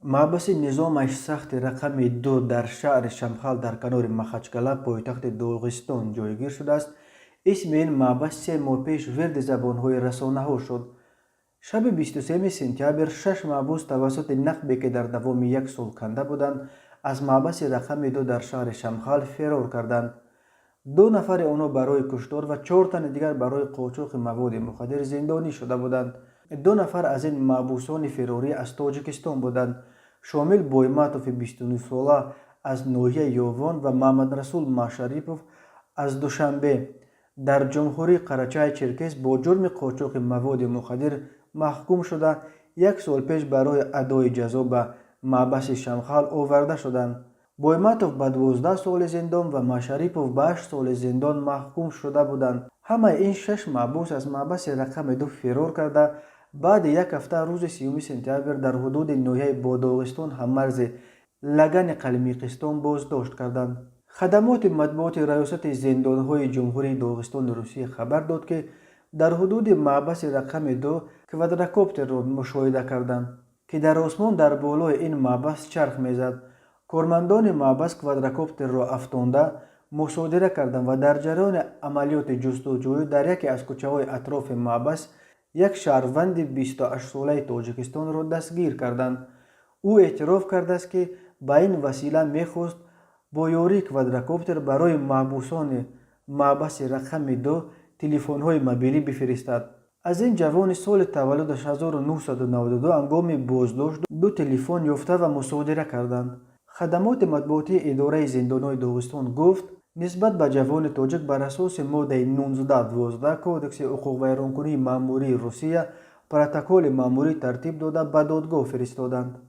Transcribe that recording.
محبس نظامش سخت رقم 2 در شهر شمخال در کنار مخچکله پایتخت داغستان جایگیر شده است. اسم این محبس 3 ماه پیش ورد زبانهای رسانه ها شد. شب 23 سپتامبر 6 محبوس توسط نخبه که در دوام یک سال کنده بودند از محبس رقم 2 در شهر شمخال فرار کردند. 2 نفر آنها برای کشتار و 4 تن دیگر برای قاچاق مواد مخدر زندانی شده بودند. 2 نفر از این محبوسان فراری از تاجیکستان بودند، شامل بویماتوف 29 ساله از ناحیه یووان و محمد رسول ماشریپوف از دوشنبه در جمهوری قرچای چرکس با جرم قاچاق مواد مخدر محکوم شده 1 سال پیش برای ادای جزا به محبس شمخال آورده شدند. بویماتوف به 12 سال زندان و ماشریپوف به 8 سال زندان محکوم شده بودند. همه این 6 محبوس از محبس رقم 2 فرار کرده بعد یک هفته روز 30 سپتامبر در حدود ناحیه با داغستان هممرز لگن قلمیقستان بازداشت کردند. خدمات مطبوعات ریاست زندانهای جمهوری داغستان روسیه خبر داد که در حدود محبس رقم 2 کوادرکوپتر را مشاهده کردند که در آسمان در بالای این محبس چرخ میزد. کارمندان محبس کوادرکوپتر را افتانده مصادره کردند و در جریان عملیات جستجویی در یکی از کوچه‌های اطراف محبس یک شهروند 28 ساله تاجیکستان را دستگیر کردند. او اعتراف کرده است که با این وسیله میخواست با یاری کوادرکوپتر برای محبوسان محبس رقم 2 تلفن‌های موبیلی بفرستد. از این جوان سال تولدش 1992 هنگام بازداشت 2 تلفن یافته و مصادره کردند. خدمات مطبوعاتی اداره زندانهای داغستان گفت نسبت به جوان تاجیک بر اساس ماده 1912 کودکس حقوق ویرانکنی مأموری روسیه پروتکل مأموری ترتیب داده به دادگاه فرستادند.